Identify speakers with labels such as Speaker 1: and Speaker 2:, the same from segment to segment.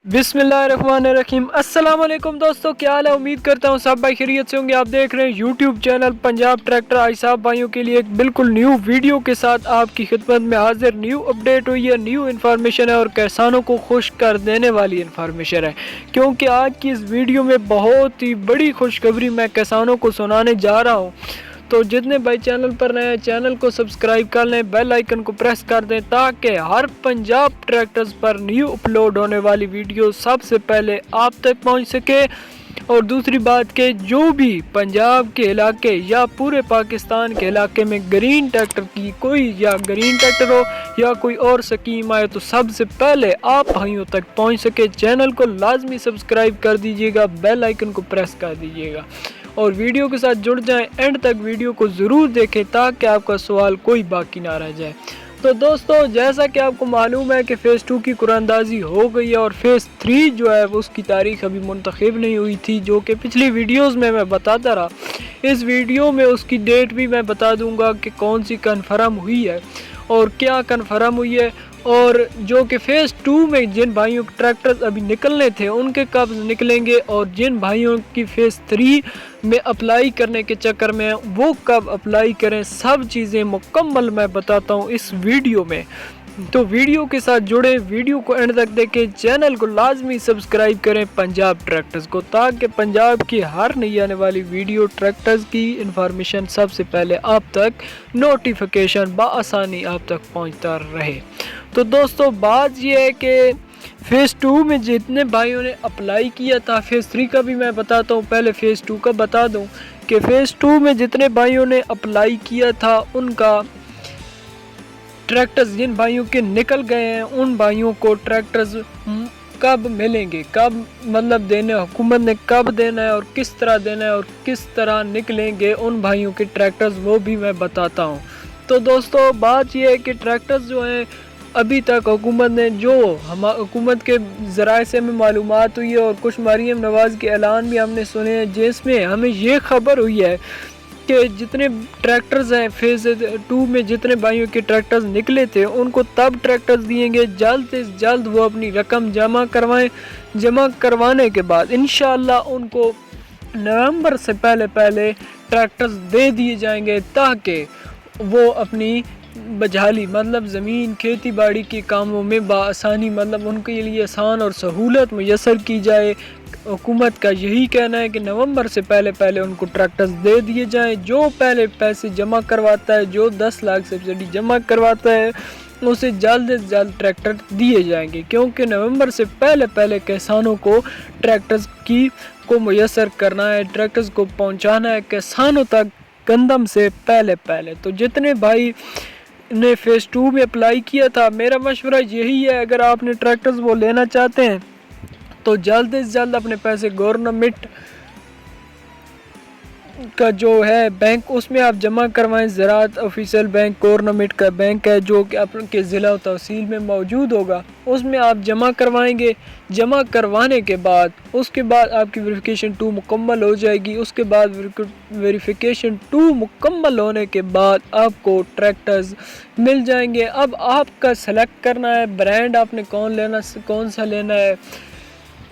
Speaker 1: बिस्मिल्लाहिर्रहमानिर्रहीम। अस्सलाम वालेकुम दोस्तों, क्या हाल है? उम्मीद करता हूँ सब भाई खैरियत से होंगे। आप देख रहे हैं यूट्यूब चैनल पंजाब ट्रैक्टर। आई साहब भाइयों के लिए एक बिल्कुल न्यू वीडियो के साथ आपकी खिदमत में हाजिर। न्यू अपडेट हुई है, न्यू इन्फॉर्मेशन है और किसानों को खुश कर देने वाली इन्फॉर्मेशन है, क्योंकि आज की इस वीडियो में बहुत ही बड़ी खुशखबरी मैं किसानों को सुनाने जा रहा हूँ। तो जितने भाई चैनल पर नए हैं चैनल को सब्सक्राइब कर लें, बेल आइकन को प्रेस कर दें ताकि हर पंजाब ट्रैक्टर्स पर न्यू अपलोड होने वाली वीडियो सबसे पहले आप तक पहुंच सके। और दूसरी बात कि जो भी पंजाब के इलाके या पूरे पाकिस्तान के इलाके में ग्रीन ट्रैक्टर की कोई या ग्रीन ट्रैक्टर हो या कोई और स्कीम आए तो सबसे पहले आप भाइयों तक पहुंच सके। चैनल को लाजमी सब्सक्राइब कर दीजिएगा, बेल आइकन को प्रेस कर दीजिएगा और वीडियो के साथ जुड़ जाएं। एंड तक वीडियो को ज़रूर देखें ताकि आपका सवाल कोई बाकी ना रह जाए। तो दोस्तों, जैसा कि आपको मालूम है कि फ़ेज़ 2 की कुरानदाजी हो गई है और फ़ेज़ 3 जो है उसकी तारीख अभी मुंतखब नहीं हुई थी, जो कि पिछली वीडियोस में मैं बताता रहा। इस वीडियो में उसकी डेट भी मैं बता दूंगा कि कौन सी कन्फर्म हुई है और क्या कन्फर्म हुई है, और जो कि फ़ेज़ 2 में जिन भाइयों के ट्रैक्टर्स अभी निकलने थे उनके कब निकलेंगे, और जिन भाइयों की फ़ेज़ 3 में अप्लाई करने के चक्कर में वो कब अप्लाई करें, सब चीज़ें मुकम्मल मैं बताता हूँ इस वीडियो में। तो वीडियो के साथ जुड़े, वीडियो को एंड तक देखें, चैनल को लाजमी सब्सक्राइब करें पंजाब ट्रैक्टर्स को, ताकि पंजाब की हर नई आने वाली वीडियो ट्रैक्टर्स की इंफॉर्मेशन सबसे पहले आप तक नोटिफिकेशन बआसानी आप तक पहुंचता रहे। तो दोस्तों, बात यह है कि फ़ेज़ 2 में जितने भाइयों ने अप्लाई किया था, फ़ेज़ 3 का भी मैं बताता हूँ, पहले फ़ेज़ 2 का बता दूँ कि फ़ेज़ 2 में जितने भाइयों ने अप्लाई किया था उनका ट्रैक्टर्स जिन भाइयों के निकल गए हैं उन भाइयों को ट्रैक्टर्स कब मिलेंगे, कब मतलब देने, हुकूमत ने कब देना है और किस तरह देना है और किस तरह निकलेंगे उन भाइयों के ट्रैक्टर्स, वो भी मैं बताता हूँ। तो दोस्तों, बात यह है कि ट्रैक्टर्स जो हैं अभी तक हुकूमत ने, जो हुकूमत के ज़राए से हमें मालूमात हुई है और कुछ मरीम नवाज़ के ऐलान भी हमने सुने हैं, जिसमें हमें ये खबर हुई है कि जितने ट्रैक्टर्स हैं फ़ेज़ 2 में जितने भाइयों के ट्रैक्टर्स निकले थे उनको तब ट्रैक्टर्स दिएंगे जल्द से जल्द वो अपनी रकम जमा करवाएं। जमा करवाने के बाद इंशाअल्लाह उनको नवंबर से पहले ट्रैक्टर्स दे दिए जाएंगे, ताकि वो अपनी बजहाली मतलब ज़मीन खेती बाड़ी के कामों में बआसानी, मतलब उनके लिए आसान और सहूलत मुयसर की जाए। हुकूमत का यही कहना है कि नवंबर से पहले उनको ट्रैक्टर्स दे दिए जाएं। जो पहले पैसे जमा करवाता है, जो 10 लाख सब्सिडी जमा करवाता है, उसे जल्द से जल्द ट्रैक्टर दिए जाएंगे, क्योंकि नवंबर से पहले किसानों को ट्रैक्टर्स को मुयसर करना है, ट्रैक्टर्स को पहुंचाना है किसानों तक गंदम से पहले। तो जितने भाई ने फ़ेज़ 2 में अप्लाई किया था, मेरा मशवरा यही है, अगर आपने ट्रैक्टर्स वो लेना चाहते हैं तो जल्द से जल्द अपने पैसे गवर्नमेंट का जो है बैंक, उसमें आप जमा करवाएं। ज़राअत ऑफिशियल बैंक गवर्नमेंट का बैंक है जो कि आपके ज़िला और तहसील में मौजूद होगा, उसमें आप जमा करवाएंगे। जमा करवाने के बाद उसके बाद आपकी वेरिफिकेशन 2 मुकम्मल हो जाएगी। उसके बाद वेरिफिकेशन 2 मुकम्मल होने के बाद आपको ट्रैक्टर्स मिल जाएंगे। अब आपका सेलेक्ट करना है ब्रांड, आपने कौन सा लेना है,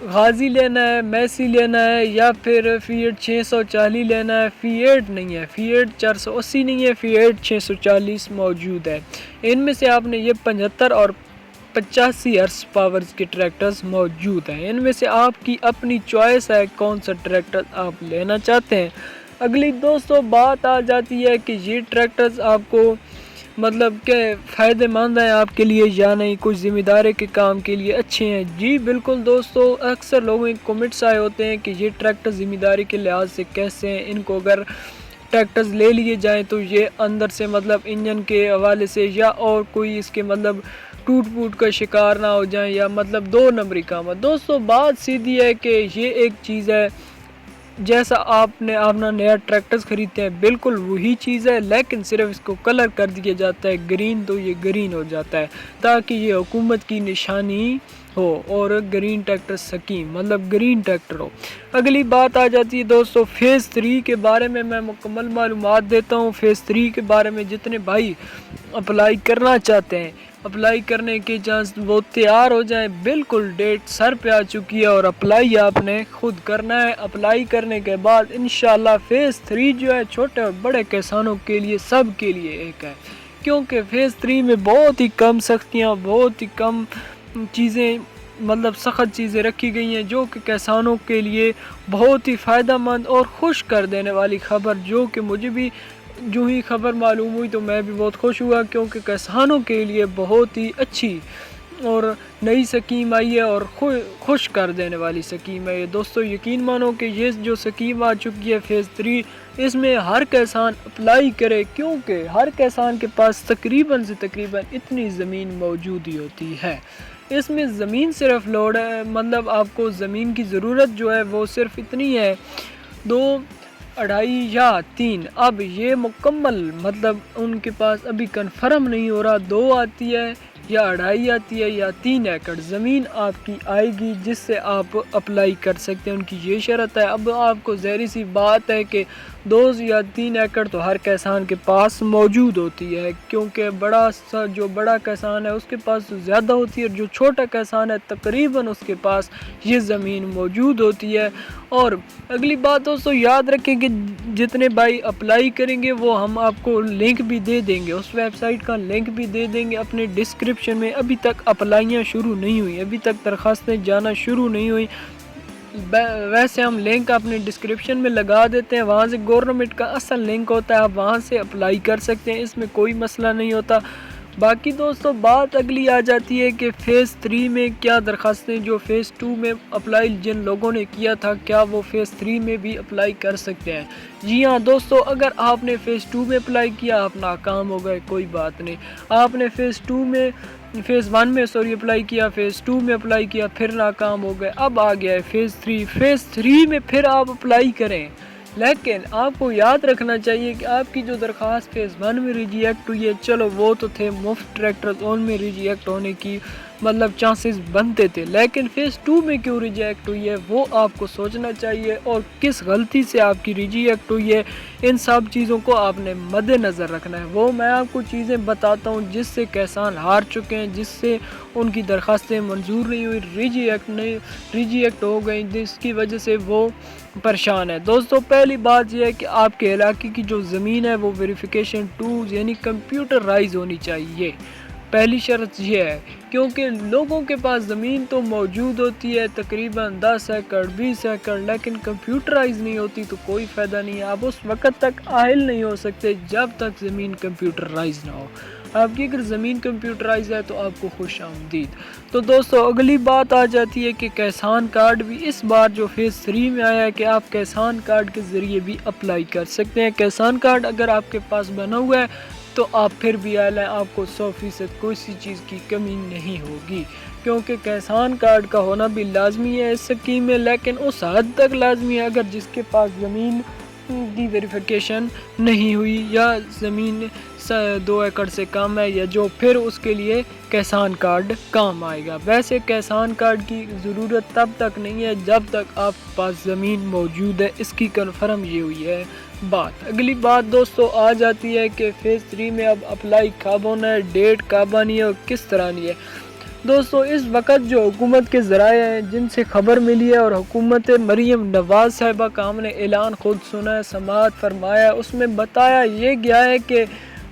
Speaker 1: गाजी लेना है, मैसी लेना है या फिर फ़िएट 640 लेना है। फ़िएट नहीं है, फ़िएट 480 नहीं है, फ़िएट 640 मौजूद है। इनमें से आपने ये 75 और 85 हॉर्स पावर्स के ट्रैक्टर्स मौजूद हैं। इनमें से आपकी अपनी चॉइस है कौन सा ट्रैक्टर आप लेना चाहते हैं। अगली दोस्तों बात आ जाती है कि ये ट्रैक्टर्स आपको मतलब के फ़ायदेमंद हैं आपके लिए या नहीं, कुछ ज़िम्मेदारी के काम के लिए अच्छे हैं। जी बिल्कुल दोस्तों, अक्सर लोगों के कमेंट्स आए होते हैं कि ये ट्रैक्टर ज़िम्मेदारी के लिहाज से कैसे हैं, इनको अगर ट्रैक्टर्स ले लिए जाएं तो ये अंदर से मतलब इंजन के हवाले से या और कोई इसके मतलब टूट फूट का शिकार ना हो जाए या मतलब 2 नंबरी काम है। दोस्तों, बात सीधी है कि ये एक चीज़ है, जैसा आपने अपना नया ट्रैक्टर्स खरीदते हैं बिल्कुल वही चीज़ है, लेकिन सिर्फ इसको कलर कर दिया जाता है ग्रीन, तो ये ग्रीन हो जाता है ताकि ये हुकूमत की निशानी हो और ग्रीन ट्रैक्टर स्कीम मतलब ग्रीन ट्रैक्टर हो। अगली बात आ जाती है दोस्तों फ़ेज़ 3 के बारे में। मैं मुकम्मल मालूमात देता हूँ फ़ेज़ 3 के बारे में। जितने भाई अप्लाई करना चाहते हैं, अप्लाई करने के चांस वो तैयार हो जाएं। बिल्कुल डेट सर पे आ चुकी है और अप्लाई आपने खुद करना है। अप्लाई करने के बाद इंशाल्लाह फ़ेज़ 3 जो है छोटे और बड़े किसानों के लिए सब के लिए एक है, क्योंकि फ़ेज़ 3 में बहुत ही कम सख्तियाँ, बहुत ही कम चीज़ें मतलब सख्त चीज़ें रखी गई हैं जो कि किसानों के लिए बहुत ही फ़ायदा मंद और खुश कर देने वाली खबर, जो कि मुझे भी जो ही खबर मालूम हुई तो मैं भी बहुत खुश हुआ, क्योंकि किसानों के लिए बहुत ही अच्छी और नई स्कीम आई है और खुश कर देने वाली स्कीम है ये दोस्तों। यकीन मानो कि ये जो स्कीम आ चुकी है फ़ेज़ 3, इसमें हर किसान अप्लाई करे, क्योंकि हर किसान के पास तकरीबन से तकरीबन इतनी ज़मीन मौजूद ही होती है। इसमें ज़मीन सिर्फ लोड है, मतलब आपको ज़मीन की ज़रूरत जो है वो सिर्फ इतनी है 2, 2.5 या 3। अब ये मुकम्मल मतलब उनके पास अभी कन्फर्म नहीं हो रहा, 2 आती है या 2.5 आती है या 3 एकड़ ज़मीन आपकी आएगी जिससे आप अप्लाई कर सकते हैं। उनकी ये शर्त है। अब आपको ज़ाहिर सी बात है कि 2 या 3 एकड़ तो हर किसान के पास मौजूद होती है, क्योंकि जो बड़ा किसान है उसके पास तो ज़्यादा होती है, और जो छोटा किसान है तकरीबन उसके पास ये ज़मीन मौजूद होती है। और अगली बात दोस्तों याद रखें कि जितने भाई अप्लाई करेंगे वो हम आपको लिंक भी दे देंगे, उस वेबसाइट का लिंक भी दे देंगे अपने डिस्क्रिप्शन में। अभी तक अप्लाइयाँ शुरू नहीं हुई, अभी तक दरख्वास्तें जाना शुरू नहीं हुई। वैसे हम लिंक अपने डिस्क्रिप्शन में लगा देते हैं, वहाँ से गवर्नमेंट का असल लिंक होता है, आप वहाँ से अप्लाई कर सकते हैं, इसमें कोई मसला नहीं होता। बाकी दोस्तों बात अगली आ जाती है कि फ़ेज़ 3 में क्या दरख्वास्तें जो फ़ेज़ 2 में अप्लाई जिन लोगों ने किया था क्या वो फ़ेज़ 3 में भी अप्लाई कर सकते हैं। जी हाँ दोस्तों, अगर आपने फ़ेज़ 2 में अप्लाई किया आप नाकाम हो गए कोई बात नहीं। आपने फ़ेज़ 1 में अप्लाई किया, फ़ेज़ 2 में अप्लाई किया, फिर नाकाम हो गए, अब आ गया है फ़ेज़ 3। फ़ेज़ 3 में फिर आप अप्लाई करें, लेकिन आपको याद रखना चाहिए कि आपकी जो दरख्वास्त फ़ेज़ 1 में रिजेक्ट हुई है, चलो वो तो थे मुफ्त ट्रैक्टर जोन में रिजेक्ट होने की मतलब चांसेस बनते थे, लेकिन फ़ेज़ 2 में क्यों रिजेक्ट हुई है वो आपको सोचना चाहिए, और किस गलती से आपकी रिजेक्ट हुई है इन सब चीज़ों को आपने मद्देनज़र रखना है। वो मैं आपको चीज़ें बताता हूँ जिससे किसान हार चुके हैं, जिससे उनकी दरख्वास्तें मंजूर नहीं हुई, रिजेक्ट हो गई, जिसकी वजह से वो परेशान है। दोस्तों पहली बात यह है कि आपके इलाके की जो ज़मीन है वो वेरिफिकेशन 2 यानी कंप्यूटराइज होनी चाहिए, पहली शर्त ये है, क्योंकि लोगों के पास ज़मीन तो मौजूद होती है तकरीबन 10 एकड़ 20 एकड़, लेकिन कंप्यूटराइज नहीं होती तो कोई फ़ायदा नहीं है। आप उस वक़्त तक आहिल नहीं हो सकते जब तक ज़मीन कंप्यूटराइज ना हो। आपकी अगर ज़मीन कंप्यूटराइज है तो आपको खुश आमदीद। तो दोस्तों अगली बात आ जाती है कि किसान कार्ड भी इस बार जो फ़ेज़ 3 में आया है कि आप किसान कार्ड के ज़रिए भी अप्लाई कर सकते हैं। किसान कार्ड अगर आपके पास बना हुआ है तो आप फिर भी आए, आपको 100% कोई सी चीज़ की कमी नहीं होगी, क्योंकि किसान कार्ड का होना भी लाजमी है इस स्कीम में, लेकिन उस हद तक लाजमी है अगर जिसके पास ज़मीन की वेरिफिकेशन नहीं हुई या ज़मीन 2 एकड़ से कम है या जो, फिर उसके लिए किसान कार्ड काम आएगा। वैसे किसान कार्ड की ज़रूरत तब तक नहीं है जब तक आप पास ज़मीन मौजूद है, इसकी कन्फर्म ये हुई है बात। अगली बात दोस्तों आ जाती है कि फ़ेज़ 3 में अब अप्लाई कब होना है, डेट कब आनी है और किस तरह नहीं है। दोस्तों इस वक्त जो हुकूमत के ज़राए हैं जिनसे ख़बर मिली है, और हुकूमत मरीम नवाज़ साहिबा का हमने ऐलान खुद सुना है, समाअत फरमाया, उसमें बताया ये गया है कि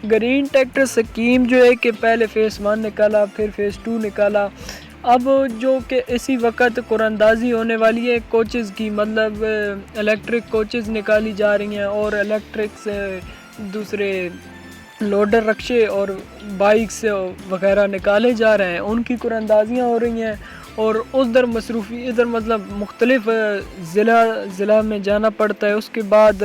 Speaker 1: ग्रीन ट्रैक्टर स्कीम जो है कि पहले फ़ेज़ 1 निकाला, फिर फ़ेज़ 2 निकाला, अब जो कि इसी वक्त कुरानंदाज़ी होने वाली है कोचेज़ की, मतलब इलेक्ट्रिक कोचेज़ निकाली जा रही हैं और इलेक्ट्रिक से दूसरे लोडर रक्शे और बाइक्स वगैरह निकाले जा रहे हैं, उनकी कुरानंदाज़ियाँ हो रही हैं, और उधर मसरूफ़ी इधर मतलब मुख्तलिफ़ ज़िला में जाना पड़ता है, उसके बाद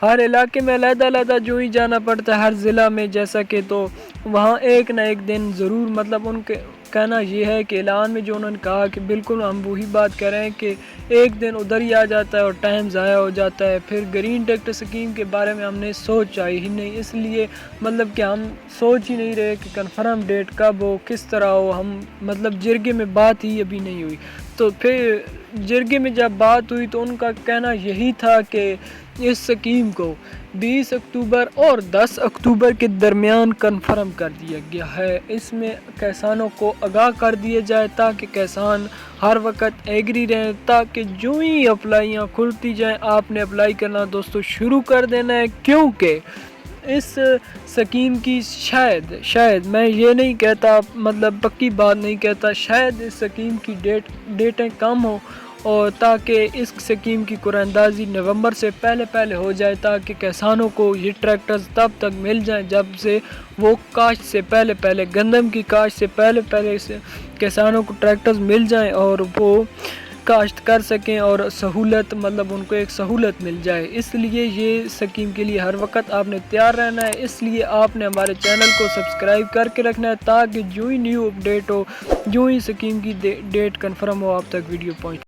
Speaker 1: हर इलाके में अलग-अलग जो ही जाना पड़ता है हर ज़िला में, जैसा कि तो वहाँ एक ना एक दिन ज़रूर मतलब उनके कहना ये है कि एलान में जो उन्होंने कहा कि बिल्कुल हम वही बात कह रहे हैं कि एक दिन उधर ही आ जाता है और टाइम ज़ाया हो जाता है। फिर ग्रीन ट्रैक्टर स्कीम के बारे में हमने सोचा ही नहीं, इसलिए मतलब कि हम सोच ही नहीं रहे कि कंफर्म डेट कब हो, किस तरह हो। हम मतलब जिरगे में बात ही अभी नहीं हुई। तो फिर जिरगे में जब बात हुई तो उनका कहना यही था कि इस स्कीम को 20 अक्टूबर और 10 अक्टूबर के दरमियान कंफर्म कर दिया गया है। इसमें किसानों को आगाह कर दिया जाए ताकि किसान हर वक्त एग्री रहें, ताकि जो ही अप्लाइयाँ खुलती जाएं आपने अप्लाई करना दोस्तों शुरू कर देना है। क्योंकि इस स्कीम की शायद मैं ये नहीं कहता, मतलब पक्की बात नहीं कहता, शायद इस स्कीम की डेटें कम हो और ताकि इस स्कीम की कुरानंदाजी नवंबर से पहले हो जाए, ताकि किसानों को ये ट्रैक्टर्स तब तक मिल जाएं जब से वो काश्त से पहले गंदम की काश्त से पहले से किसानों को ट्रैक्टर्स मिल जाएं और वो काश्त कर सकें और सहूलत, मतलब उनको एक सहूलत मिल जाए। इसलिए ये स्कीम के लिए हर वक्त आपने तैयार रहना है। इसलिए आपने हमारे चैनल को सब्सक्राइब करके रखना है ताकि जो ही न्यू अपडेट हो, जो ही स्कीम की डेट कंफर्म हो, आप तक वीडियो पहुँचे।